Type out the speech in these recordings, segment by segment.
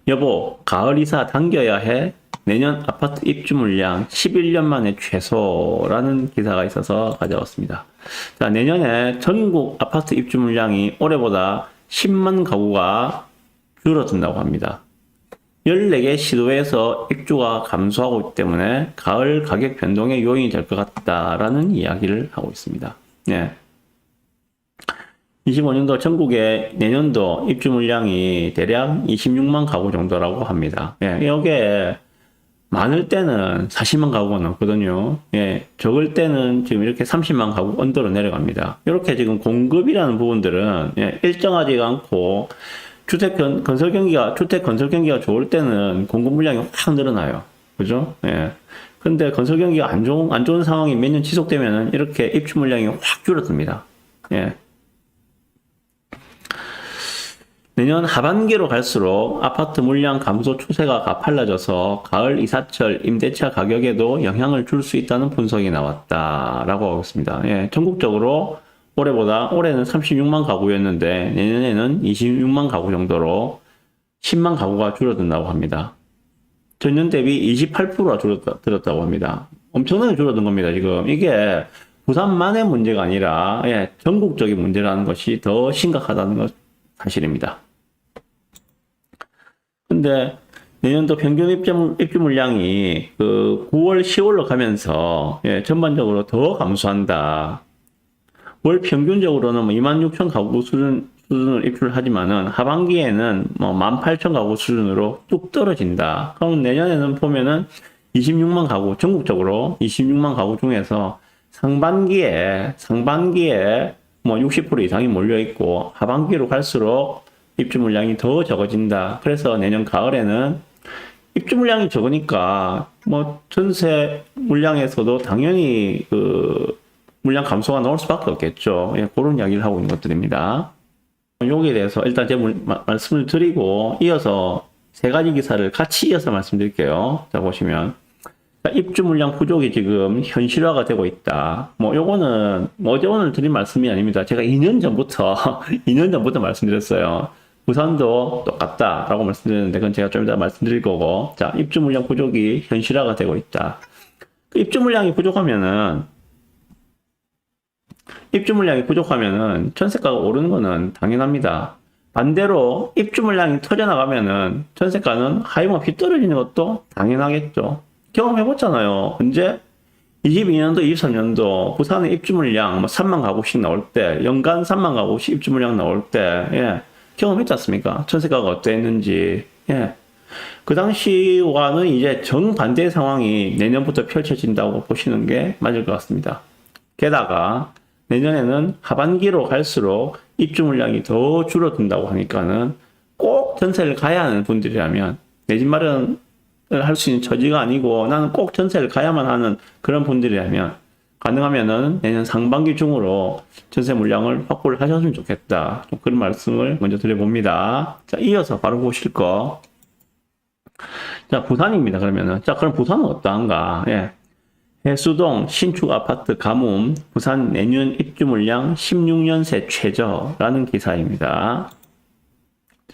여보, 가을 이사 당겨야 해. 내년 아파트 입주 물량 11년 만에 최소라는 기사가 있어서 가져왔습니다. 자, 내년에 전국 아파트 입주 물량이 올해보다 10만 가구가 줄어든다고 합니다. 14개 시도에서 입주가 감소하고 있기 때문에 가을 가격 변동의 요인이 될 것 같다라는 이야기를 하고 있습니다. 네. 25년도 전국의 내년도 입주 물량이 대략 26만 가구 정도라고 합니다. 예, 여기에 많을 때는 40만 가구가 넘거든요. 예, 적을 때는 지금 이렇게 30만 가구 언더로 내려갑니다. 이렇게 지금 공급이라는 부분들은 예, 일정하지가 않고 주택 건설 경기가 좋을 때는 공급 물량이 확 늘어나요. 그죠? 예. 근데 건설 경기가 안 좋은 상황이 몇 년 지속되면은 이렇게 입주 물량이 확 줄어듭니다. 예. 내년 하반기로 갈수록 아파트 물량 감소 추세가 가팔라져서 가을 이사철 임대차 가격에도 영향을 줄 수 있다는 분석이 나왔다라고 하고 있습니다. 예, 전국적으로 올해는 36만 가구였는데 내년에는 26만 가구 정도로 10만 가구가 줄어든다고 합니다. 전년 대비 28%가 줄었다고 합니다. 엄청나게 줄어든 겁니다, 지금. 이게 부산만의 문제가 아니라 예, 전국적인 문제라는 것이 더 심각하다는 것 사실입니다. 근데 내년도 평균 입주 물량이 그 9월, 10월로 가면서 예, 전반적으로 더 감소한다. 월 평균적으로는 26,000 가구 수준을 입주를 하지만은 하반기에는 18,000 가구 수준으로 뚝 떨어진다. 그럼 내년에는 보면은 26만 가구, 전국적으로 26만 가구 중에서 상반기에 60% 이상이 몰려 있고 하반기로 갈수록 입주 물량이 더 적어진다. 그래서 내년 가을에는 입주 물량이 적으니까 전세 물량에서도 당연히 그 물량 감소가 나올 수밖에 없겠죠. 예, 그런 이야기를 하고 있는 것들입니다. 여기에 대해서 일단 제가 말씀을 드리고 이어서 세 가지 기사를 같이 이어서 말씀드릴게요. 자, 보시면 입주 물량 부족이 지금 현실화가 되고 있다. 요거는 어제 오늘 드린 말씀이 아닙니다. 제가 2년 전부터 말씀드렸어요. 부산도 똑같다라고 말씀드렸는데 그건 제가 좀 이따 말씀드릴 거고. 자, 입주 물량 부족이 현실화가 되고 있다. 입주 물량이 부족하면은 전세가가 오르는 거는 당연합니다. 반대로 입주 물량이 터져나가면은 전세가는 하염없이 떨어지는 것도 당연하겠죠. 경험해봤잖아요. 언제? 22년도, 23년도 부산의 입주 물량 3만 가구씩 나올 때, 연간 3만 가구씩 입주 물량 나올 때, 예, 경험했지 않습니까? 전세가가 어땠는지, 예. 그 당시와는 이제 정반대의 상황이 내년부터 펼쳐진다고 보시는 게 맞을 것 같습니다. 게다가 내년에는 하반기로 갈수록 입주 물량이 더 줄어든다고 하니까는 꼭 전세를 가야 하는 분들이라면 내 집 마련을 할 수 있는 처지가 아니고 나는 꼭 전세를 가야만 하는 그런 분들이라면 가능하면은 내년 상반기 중으로 전세 물량을 확보를 하셨으면 좋겠다. 좀 그런 말씀을 먼저 드려봅니다. 자, 이어서 바로 보실 거. 자, 부산입니다. 그러면은. 자, 그럼 부산은 어떠한가? 예. 해수동 신축 아파트 가뭄, 부산 내년 입주 물량 16년 새 최저라는 기사입니다.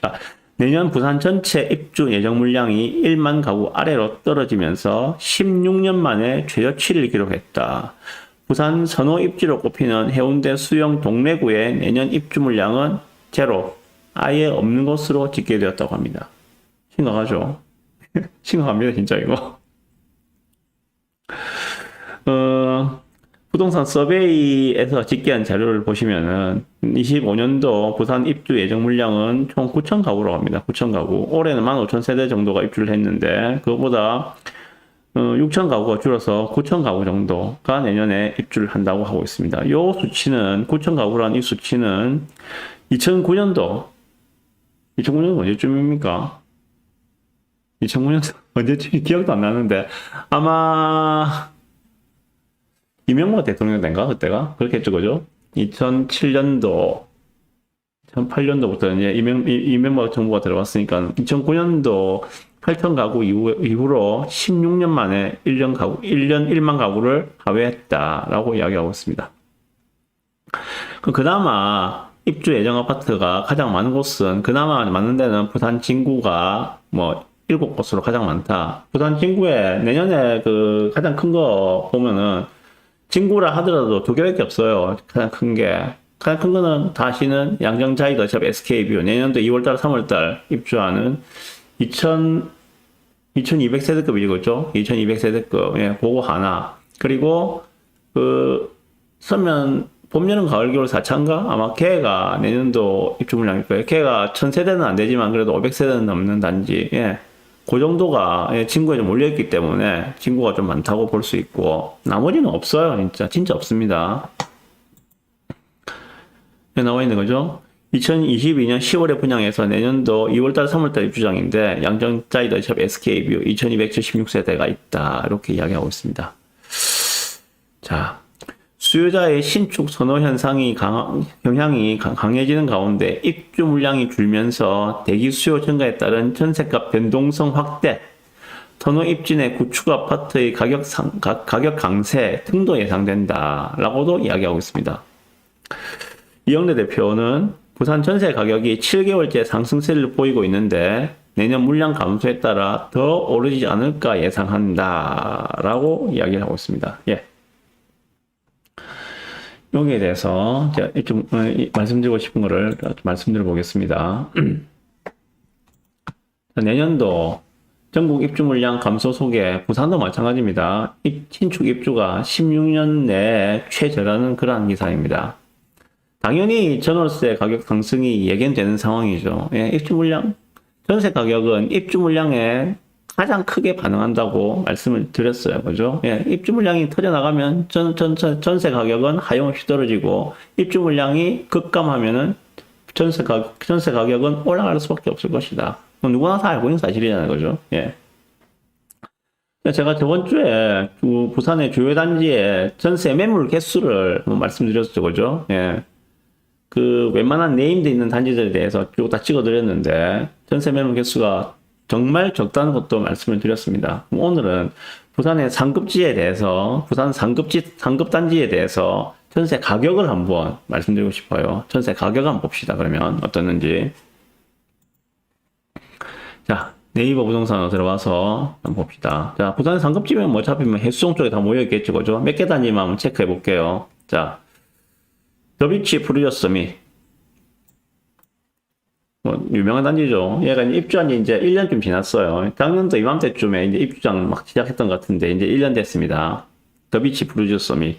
자, 내년 부산 전체 입주 예정 물량이 1만 가구 아래로 떨어지면서 16년 만에 최저치를 기록했다. 부산 선호 입지로 꼽히는 해운대 수영 동래구의 내년 입주 물량은 제로, 아예 없는 것으로 집계되었다고 합니다. 심각하죠? 심각합니다, 진짜 이거. 부동산 서베이에서 집계한 자료를 보시면은 25년도 부산 입주 예정 물량은 총 9천 가구로 갑니다. 9천 가구. 올해는 15,000세대 정도가 입주를 했는데 그거보다 6천 가구가 줄어서 9천 가구 정도가 내년에 입주를 한다고 하고 있습니다. 요 수치는 9천 가구라는 이 수치는 2009년도 언제쯤입니까? 2009년도 언제쯤 기억도 안 나는데 아마 이명박 대통령 때인가 그때가 그렇겠죠, 그죠? 2007년도 2008년도부터 이제 이명박 정부가 들어왔으니까 2009년도 8천 가구 이후로 16년 만에 1년 1만 가구를 하회했다라고 이야기하고 있습니다. 그나마 입주 예정 아파트가 가장 많은 곳은, 그나마 많은 데는 부산 진구가 뭐 7곳으로 가장 많다. 부산 진구에 내년에 그 가장 큰 거 보면은 진구라 하더라도 2개밖에 없어요. 가장 큰 게. 가장 큰 거는 다시는 양정자이더샵 SK뷰 내년도 2월달, 3월달 입주하는 2200세대급이죠. 2200세대급. 예, 그거 하나. 그리고 그 서면 봄, 여름, 가을, 겨울 4차인가? 아마 걔가 내년도 입주 물량일 거예요. 걔가 1000세대는 안 되지만 그래도 500세대는 넘는 단지. 예. 그 정도가 예, 진구에 좀 몰려있기 때문에 진구가 좀 많다고 볼 수 있고 나머지는 없어요. 진짜 없습니다. 나와 있는 거죠. 2022년 10월에 분양해서 내년도 2월달, 3월달 입주장인데 양정자이더샵 SK뷰 2276세대가 있다. 이렇게 이야기하고 있습니다. 자, 수요자의 신축 선호 경향이 강해지는 가운데 입주 물량이 줄면서 대기 수요 증가에 따른 전셋값 변동성 확대, 선호 입진의 구축 아파트의 가격 강세 등도 예상된다. 라고도 이야기하고 있습니다. 이영래 대표는 부산 전세 가격이 7개월째 상승세를 보이고 있는데 내년 물량 감소에 따라 더 오르지 않을까 예상한다. 라고 이야기를 하고 있습니다. 예. 여기에 대해서 제가 좀 말씀드리고 싶은 거를 말씀드려 보겠습니다. 내년도 전국 입주 물량 감소 속에 부산도 마찬가지입니다. 신축 입주가 16년 내에 최저라는 그러한 기사입니다. 당연히 전월세 가격 상승이 예견되는 상황이죠. 예, 입주 물량, 전세 가격은 입주 물량에 가장 크게 반응한다고 말씀을 드렸어요. 그죠? 예, 입주 물량이 터져나가면 전세 가격은 하염없이 떨어지고, 입주 물량이 급감하면은 전세 가격은 올라갈 수밖에 없을 것이다. 누구나 다 알고 있는 사실이잖아요. 그죠? 예. 제가 저번 주에 부산의 주요 단지의 전세 매물 개수를 말씀드렸죠. 그죠? 예. 그 웬만한 네임드 있는 단지들에 대해서 쭉 다 찍어드렸는데, 전세 매물 개수가 정말 적다는 것도 말씀을 드렸습니다. 오늘은 부산의 상급지에 대해서, 부산 상급단지에 대해서 전세 가격을 한번 말씀드리고 싶어요. 전세 가격 한번 봅시다. 그러면 어떻는지. 자, 네이버 부동산으로 들어와서 한번 봅시다. 자, 부산 상급지면 뭐 어차피 해수종 쪽에 다 모여있겠죠. 그죠? 몇 개 단지만 한번 체크해 볼게요. 자, 더비치 프루저스 및 유명한 단지죠. 얘가 이제 입주한 지 이제 1년쯤 지났어요. 작년도 이맘때쯤에 이제 입주장 막 시작했던 것 같은데, 이제 1년 됐습니다. 더비치 프루저 서밋.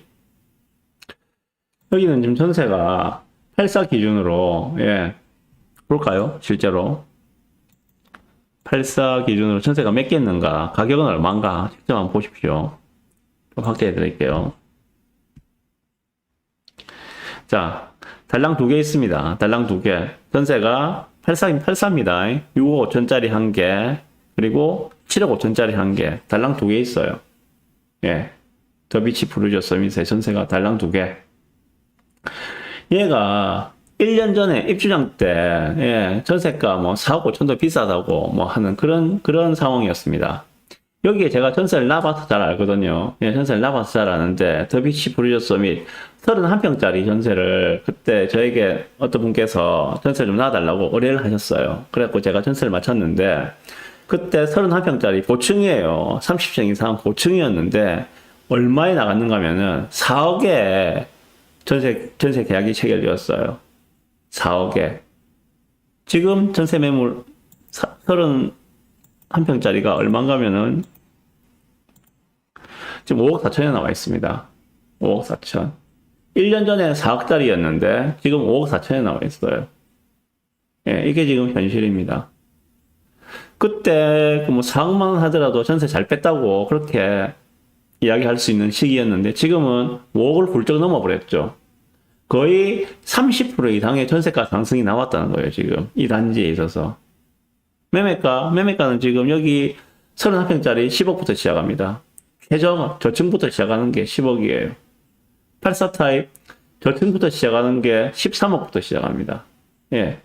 여기는 지금 전세가 84 기준으로, 예, 볼까요? 실제로. 84 기준으로 전세가 몇 개 있는가, 가격은 얼마인가, 직접 한번 보십시오. 좀 확대해 드릴게요. 자, 달랑 2개 있습니다. 달랑 2개. 전세가 84입니다. 6억 5천짜리 1개, 그리고 7억 5천짜리 1개. 달랑 2개 있어요. 예. 더비치 프루저 서밋의 전세가 달랑 2개. 얘가 1년 전에 입주장 때, 예, 전세가 뭐 4억 5천도 비싸다고 뭐 하는 그런 상황이었습니다. 여기에 제가 전세를 나봐서 잘 알거든요. 예, 전세를 나봐서 잘 아는데, 더비치 프루저 서밋 31평짜리 전세를 그때 저에게 어떤 분께서 전세를 좀 놔달라고 의뢰를 하셨어요. 그래갖고 제가 전세를 맞췄는데, 그때 31평짜리 고층이에요. 30층 이상 고층이었는데, 얼마에 나갔는가 하면은 4억에 전세 계약이 체결되었어요. 4억에. 지금 전세 매물 31평짜리가 얼마인가 하면은 지금 5억 4천에 나와 있습니다. 5억 4천. 1년 전에 4억짜리였는데 지금 5억 4천에 나와 있어요. 예, 이게 지금 현실입니다. 그때 뭐 4억만 원 하더라도 전세 잘 뺐다고 그렇게 이야기할 수 있는 시기였는데 지금은 5억을 훌쩍 넘어버렸죠. 거의 30% 이상의 전세가 상승이 나왔다는 거예요. 지금 이 단지에 있어서. 매매가는 지금 여기 31평짜리 10억부터 시작합니다. 저층부터 시작하는 게 10억이에요. 84 타입 저층부터 시작하는 게 13억부터 시작합니다. 예.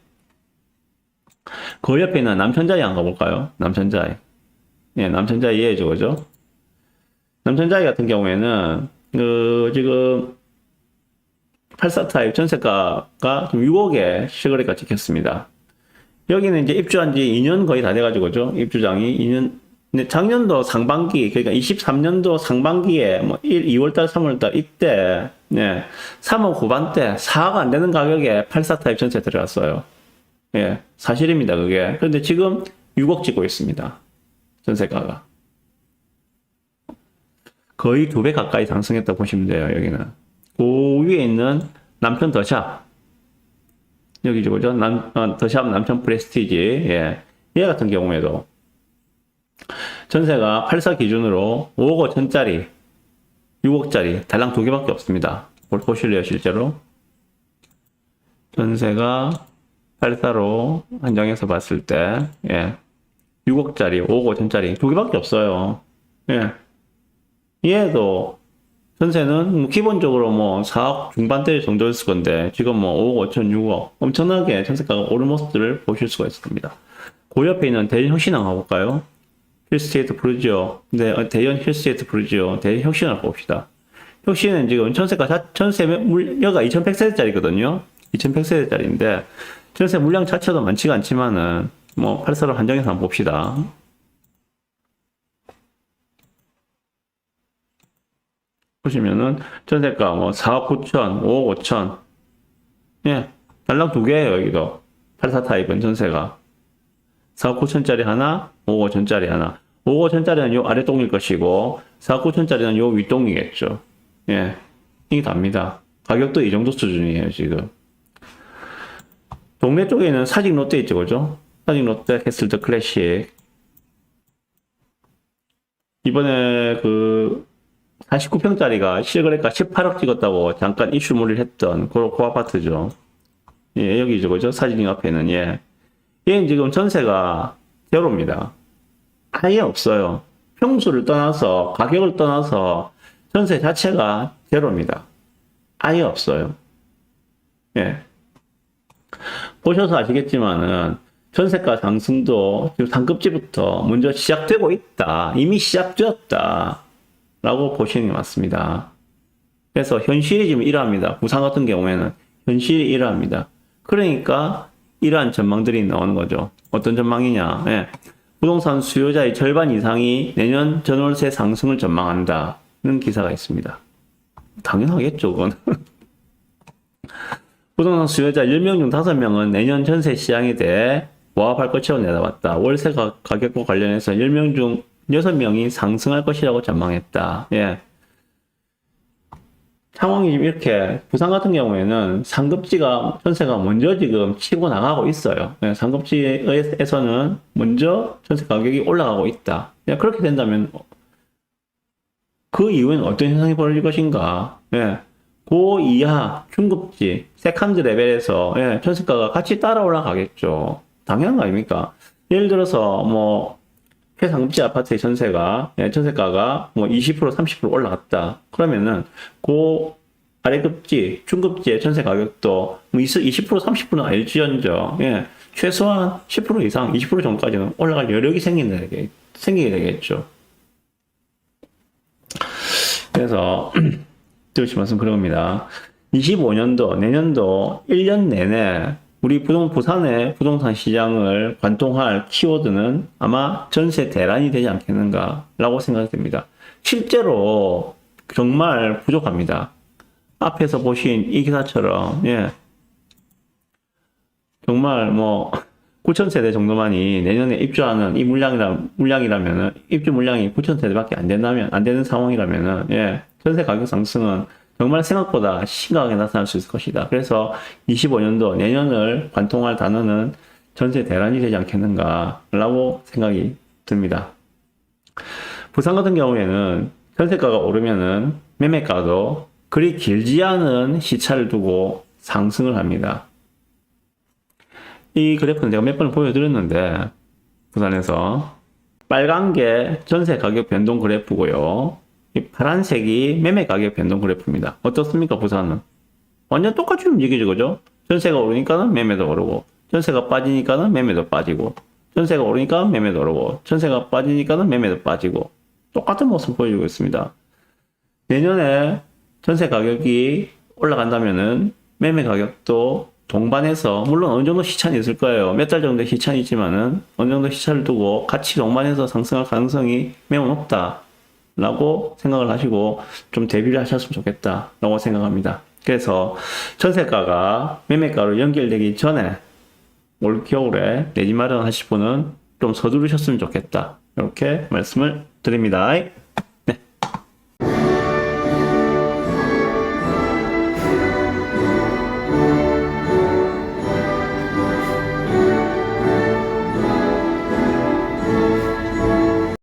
그 옆에 있는 남천자이 한번 가볼까요? 남천자이. 예, 남천자이 이해해줘, 그죠? 남천자이 같은 경우에는, 지금, 84 타입 전세가가 6억에 실거래가 찍혔습니다. 여기는 이제 입주한 지 2년 거의 다 돼가지고죠. 입주장이 2년, 작년도 상반기, 그러니까 23년도 상반기에 뭐 2월달, 3월달 이때, 네, 3억 후반대 4억 안 되는 가격에 84 타입 전세 들어갔어요. 예, 사실입니다, 그게. 그런데 지금 6억 찍고 있습니다. 전세가가. 거의 2배 가까이 상승했다고 보시면 돼요, 여기는. 그 위에 있는 남편 더샵. 여기죠, 그죠? 더샵 남편 프레스티지. 예. 얘 같은 경우에도 전세가 84 기준으로 5억 5천짜리, 6억짜리 달랑 2개밖에 없습니다. 보실래요, 실제로? 전세가 84로 한정해서 봤을 때, 예. 6억짜리, 5억 5천짜리 2개밖에 없어요. 예. 얘도 전세는 뭐 기본적으로 뭐 4억 중반대 정도였을 건데 지금 뭐 5억 5천, 6억 엄청나게 전세가가 오른 모습들을 보실 수가 있습니다. 그 옆에 있는 대전 혁신항 가볼까요? 힐스테이트 부르지오. 네, 대전 힐스테이트 부르지오. 대전 혁신을 봅시다. 혁신은 지금 전세 물량가 2100세대짜리거든요. 2100세대짜리인데 전세 물량 자체도 많지가 않지만은 뭐 84로 한정해서 한번 봅시다. 보시면은 전세가 뭐 4억 9천, 5억 5천. 예. 달랑 2개예요, 여기도. 84 타입은 전세가. 4억 9천짜리 하나, 5억 5천짜리 하나. 5억 5천짜리는 요 아래동일 것이고 4억 9천짜리는 요 윗동이겠죠. 예. 이게 답니다. 가격도 이 정도 수준이에요, 지금. 동네 쪽에는 사직 롯데 있죠, 그죠? 사직 롯데 캐슬더 클래식. 이번에 49평짜리가 실거래가 18억 찍었다고 잠깐 이슈몰이를 했던 그 아파트죠. 예, 여기죠, 그죠? 사진 앞에는, 예. 얘는 지금 전세가 제로입니다. 아예 없어요. 평수를 떠나서, 가격을 떠나서 전세 자체가 제로입니다. 아예 없어요. 예. 보셔서 아시겠지만은, 전세가 상승도 지금 상급지부터 먼저 시작되고 있다. 이미 시작되었다. 라고 보시는 게 맞습니다. 그래서 현실이 지금 이러합니다. 부산 같은 경우에는 현실이 이러합니다. 그러니까 이러한 전망들이 나오는 거죠. 어떤 전망이냐. 예. 부동산 수요자의 절반 이상이 내년 전월세 상승을 전망한다는 기사가 있습니다. 당연하겠죠, 그건. 부동산 수요자 10명 중 5명은 내년 전세 시장에 대해 보합할 것이라고 내다봤다. 월세 가격과 관련해서 10명 중 6명이 상승할 것이라고 전망했다. 예. 상황이 지금 이렇게, 부산 같은 경우에는 상급지가, 전세가 먼저 지금 치고 나가고 있어요. 예. 상급지에서는 먼저 전세 가격이 올라가고 있다. 예. 그렇게 된다면, 그 이후에는 어떤 현상이 벌어질 것인가. 예. 그 이하 중급지, 세컨드 레벨에서, 예. 전세가가 같이 따라 올라가겠죠. 당연한 거 아닙니까? 예를 들어서, 뭐, 최상급지 아파트의 전세가가 뭐 20%, 30% 올라갔다. 그러면은, 그 아래급지, 중급지의 전세 가격도 뭐 20%, 30%는 알지언정, 예, 최소한 10% 이상, 20% 정도까지는 올라갈 여력이 생기게 되겠죠. 그래서, 드리고 말씀 그런 겁니다. 25년도, 내년도 1년 내내 우리 부산의 부동산 시장을 관통할 키워드는 아마 전세 대란이 되지 않겠는가라고 생각됩니다. 실제로 정말 부족합니다. 앞에서 보신 이 기사처럼, 예. 정말 뭐, 9,000세대 정도만이 내년에 입주하는 이 물량이라면은, 입주 물량이 9,000세대밖에 안 되는 상황이라면은, 예. 전세 가격 상승은 정말 생각보다 심각하게 나타날 수 있을 것이다. 그래서 25년도 내년을 관통할 단어는 전세 대란이 되지 않겠는가라고 생각이 듭니다. 부산 같은 경우에는 전세가가 오르면은 매매가도 그리 길지 않은 시차를 두고 상승을 합니다. 이 그래프는 제가 몇 번 보여드렸는데 부산에서 빨간 게 전세 가격 변동 그래프고요. 이 파란색이 매매 가격 변동 그래프입니다. 어떻습니까, 부산은? 완전 똑같이 움직이죠, 그죠? 전세가 오르니까는 매매도 오르고, 전세가 빠지니까는 매매도 빠지고, 전세가 오르니까 매매도 오르고, 전세가 빠지니까는 매매도 빠지고, 똑같은 모습을 보여주고 있습니다. 내년에 전세 가격이 올라간다면은 매매 가격도 동반해서, 물론 어느 정도 시차는 있을 거예요. 몇 달 정도의 시차는 있지만은 어느 정도 시차를 두고 같이 동반해서 상승할 가능성이 매우 높다 라고 생각을 하시고 좀 대비를 하셨으면 좋겠다 라고 생각합니다. 그래서 전세가가 매매가로 연결되기 전에 올 겨울에 내 집 마련하실 분은 좀 서두르셨으면 좋겠다, 이렇게 말씀을 드립니다.